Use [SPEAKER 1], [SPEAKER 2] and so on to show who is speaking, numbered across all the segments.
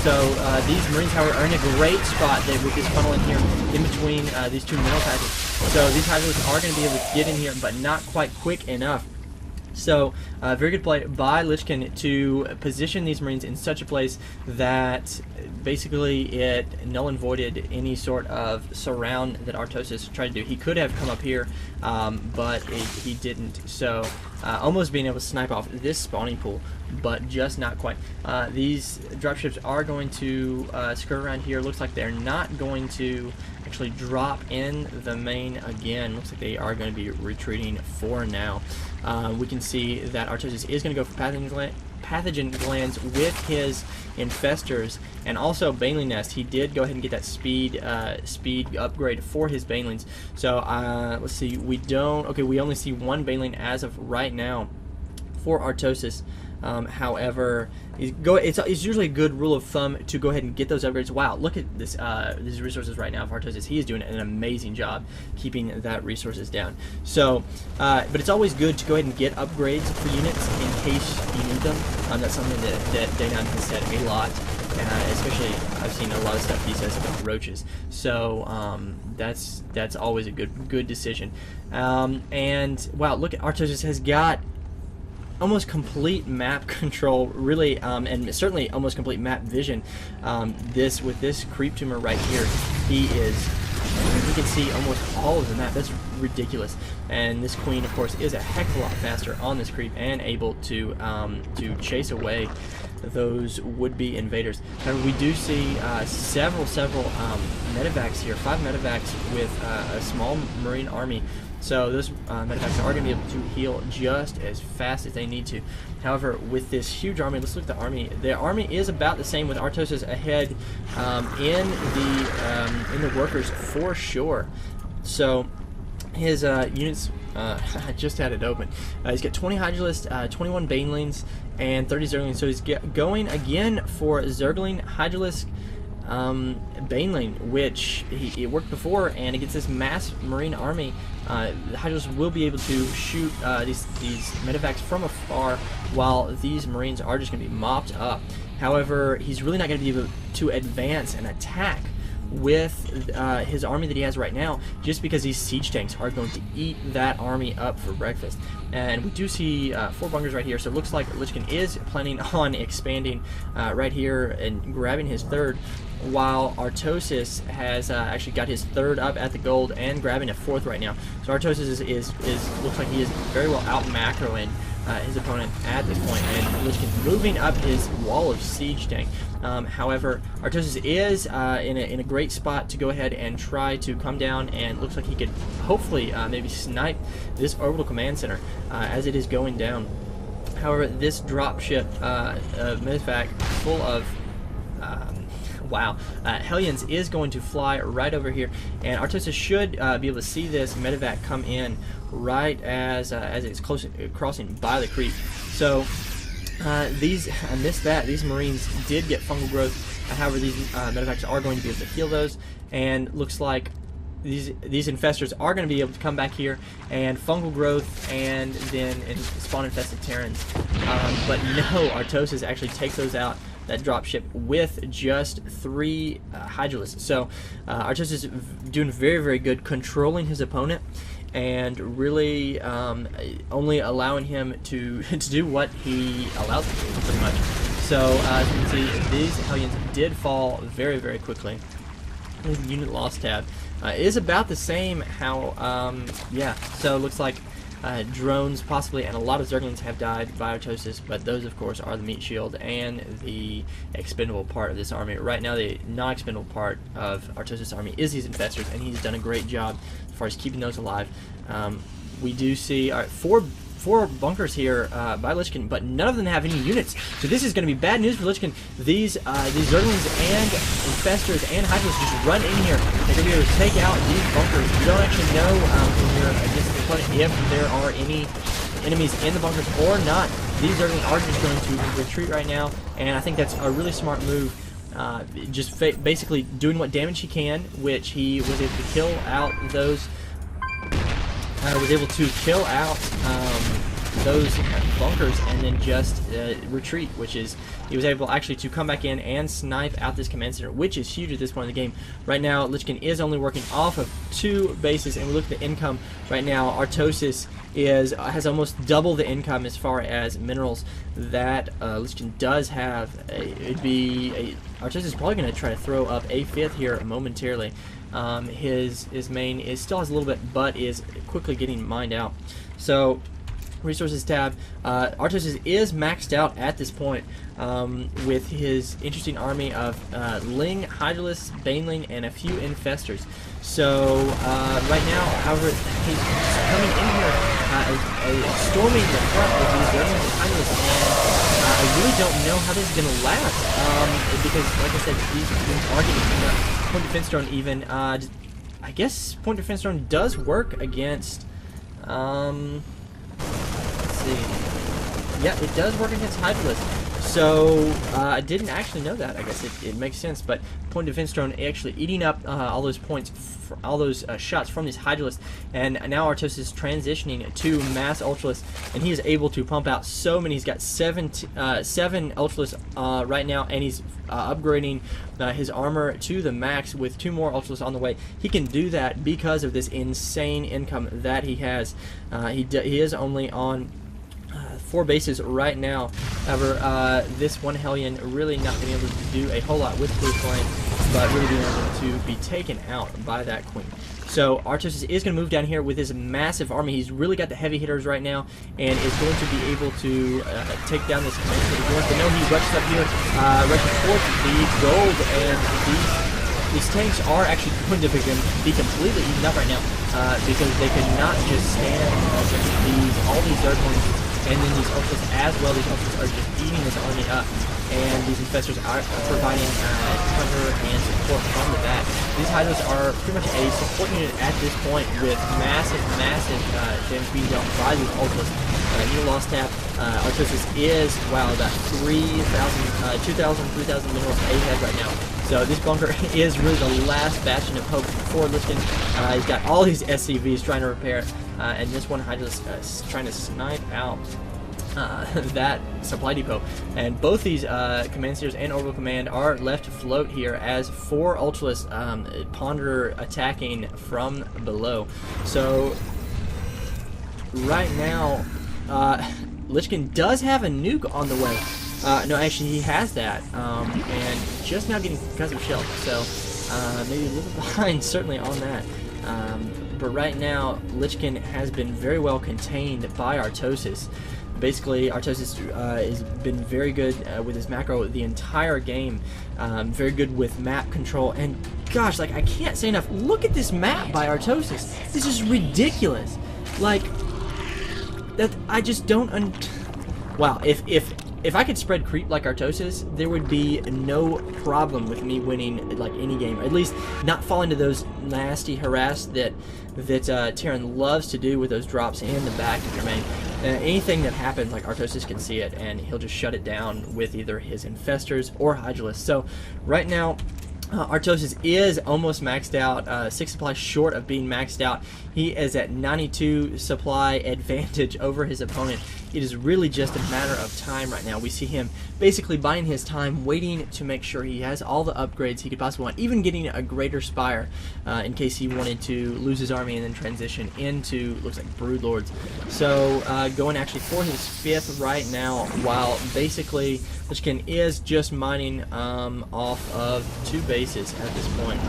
[SPEAKER 1] So these Marines, however, are in a great spot with this funnel in here in between these two mineral patches. So these Hydralisks are going to be able to get in here, but not quite quick enough. So, very good play by Lichkin to position these Marines in such a place that basically it null and voided any sort of surround that Artosis tried to do. He could have come up here, but he didn't. So, almost being able to snipe off this spawning pool, but just not quite. These dropships are going to skirt around here. Looks like they're not going to actually drop in the main again. Looks like they are going to be retreating for now. We can see that Artosis is going to go for pathogen glands with his infestors, and also Baneling Nest. He did go ahead and get that speed upgrade for his Banelings. So let's see, we only see one Baneling as of right now for Artosis. However, it's usually a good rule of thumb to go ahead and get those upgrades. Wow, look at this these resources right now of Artosis. He is doing an amazing job keeping that resources down. So, but it's always good to go ahead and get upgrades for units in case you need them. That's something that Danon has said a lot. Especially, I've seen a lot of stuff he says about roaches. So that's always a good decision. And wow, look at Artosis has got almost complete map control, really, and certainly almost complete map vision. With this creep tumor right here, he can see almost all of the map. That's ridiculous. And this queen, of course, is a heck of a lot faster on this creep and able to chase away those would-be invaders. However, we do see several medevacs here, 5 medevacs with a small Marine army. So those medevacs are going to be able to heal just as fast as they need to. However, with this huge army, let's look at the army. The army is about the same, with Artosis ahead in the workers for sure. So his units, I just had it open. He's got 20 Hydralisks, 21 Banelings, and 30 Zerglings. So he's going again for Zergling, Hydralisk, Baneling, which it worked before, and against this mass Marine army, the Hydralisks will be able to shoot these medevacs from afar, while these Marines are just going to be mopped up. However, he's really not going to be able to advance and attack with his army that he has right now, just because these siege tanks are going to eat that army up for breakfast. And we do see 4 bunkers right here, so it looks like Lichkin is planning on expanding right here and grabbing his 3rd, while Artosis has actually got his 3rd up at the gold and grabbing a 4th right now. So Artosis looks like he is very well out macroing his opponent at this point, and Lichkin moving up his wall of siege tank. However, Artosis is in a great spot to go ahead and try to come down, and looks like he could hopefully maybe snipe this orbital command center as it is going down. However, this dropship medevac full of Hellions is going to fly right over here, and Artosis should be able to see this medevac come in right as it's crossing by the creep. So I missed that. These Marines did get fungal growth. However, these medevacs are going to be able to heal those, and looks like these infestors are going to be able to come back here and fungal growth and then spawn infested Terrans. But no, Artosis actually takes those out, that dropship, with just 3 Hydralisks. So Artosis is doing very, very good controlling his opponent, and really only allowing him to do what he allows him to do, pretty much. So as you can see, these Hellions did fall very, very quickly. The unit loss tab is about the same. Yeah, so it looks like drones possibly, and a lot of Zerglings have died by Artosis, but those of course are the meat shield and the expendable part of this army. Right now the non-expendable part of Artosis' army is these infestors, and he's done a great job as far as keeping those alive. We do see 4 bunkers here by Lichkin, but none of them have any units. So this is going to be bad news for Lichkin. These Zerglings and infestors and Hydralisks just run in here. They're going to be able to take out these bunkers. You don't actually know when you're against the opponent if there are any enemies in the bunkers or not. These Zerglings are just going to retreat right now, and I think that's a really smart move. Just basically doing what damage he can, which he was able to kill out those. those bunkers and then just retreat, which is he was able actually to come back in and snipe out this command center, which is huge at this point in the game. Right now, Lich King is only working off of 2 bases, and we look at the income right now. Artosis has almost double the income as far as minerals that Lich King does have. Artosis is probably going to try to throw up a 5th here momentarily. His main still has a little bit, but is quickly getting mined out. So resources tab, Artosis is maxed out at this point with his interesting army of Ling, Hydralisks, Baneling, and a few Infestors. So right now, however, he's coming in here storming the front with these Zerglings and Hydralisks, and I really don't know how this is going to last because, like I said, these are getting Point Defense Drone even. I guess Point Defense Drone does work against. Let's see. Yeah, it does work against Hydralisks. So I didn't actually know that. I guess it makes sense. But Point Defense Drone actually eating up all those points, all those shots from these Hydralisks, and now Artosis is transitioning to Mass Ultralisks, and he is able to pump out so many. He's got 7 Ultralisks right now, and he's upgrading his armor to the max with 2 more Ultralisks on the way. He can do that because of this insane income that he has. He is only on 4 bases right now. However, this one Hellion really not being able to do a whole lot with Blue Flame, but really being able to be taken out by that Queen. So Artosis is going to move down here with his massive army. He's really got the heavy hitters right now, and is going to be able to take down this command center. But no, he rushes up here, rushes towards the gold, and these tanks are actually going to be completely eaten up right now because they could not just stand against all these Zerglings. And then these Ultras as well, these Ultras are just eating this army up. And these Infestors are providing cover and support from the back. These Hydras are pretty much a support unit at this point with massive damage being dealt by these Ultras. Needle loss tab. Artosis is, wow, about 2,000, 3,000 minerals ahead right now. So this bunker is really the last bastion of hope for Lich King. He's got all these SCVs trying to repair it, and this one Hydralisk is trying to snipe out that supply depot. And both these command centers and orbital command are left to float here as 4 Ultralisks ponder attacking from below. So right now, Lich King does have a nuke on the way. No, actually he has that, and just now getting concussive shell, so maybe a little behind certainly on that. But right now, Lich King has been very well contained by Artosis. Basically, Artosis has been very good with his macro the entire game, very good with map control, and gosh, like, I can't say enough, look at this map by Artosis. This is ridiculous. Like, that I just don't wow, if I could spread creep like Artosis, there would be no problem with me winning like any game. At least not fall into those nasty harass that Terran loves to do with those drops in the back of your main. Anything that happens, like Artosis can see it, and he'll just shut it down with either his Infestors or Hydralisks. So right now, Artosis is almost maxed out, 6 supply short of being maxed out. He is at 92 supply advantage over his opponent. It is really just a matter of time right now. We see him basically buying his time, waiting to make sure he has all the upgrades he could possibly want, even getting a greater spire in case he wanted to lose his army and then transition into, looks like, Broodlords. So going actually for his 5th right now, while basically Lich King is just mining off of 2 bases at this point.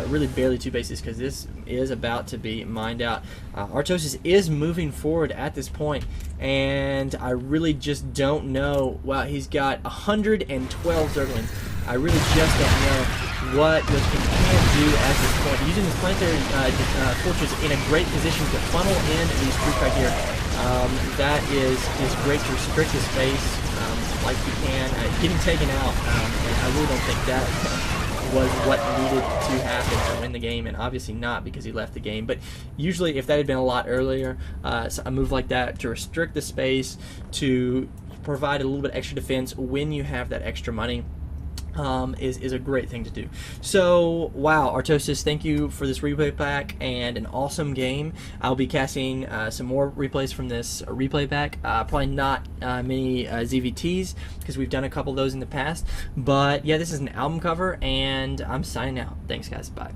[SPEAKER 1] Really barely 2 bases, because this is about to be mined out. Artosis is moving forward at this point, and I really just don't know. Wow, he's got 112 Zerglings. I really just don't know what Lich King can do at this point. Using this planetary fortress in a great position to funnel in these troops right here. That is great to restrict his space like he can. Getting taken out, and I really don't think that was what needed to happen to win the game, and obviously not, because he left the game. But usually if that had been a lot earlier, a move like that to restrict the space, to provide a little bit extra defense when you have that extra money, is a great thing to do. So, wow, Artosis, thank you for this replay pack and an awesome game. I'll be casting some more replays from this replay pack. Probably not many ZVTs, because we've done a couple of those in the past. But yeah, this is an album cover, and I'm signing out. Thanks, guys. Bye.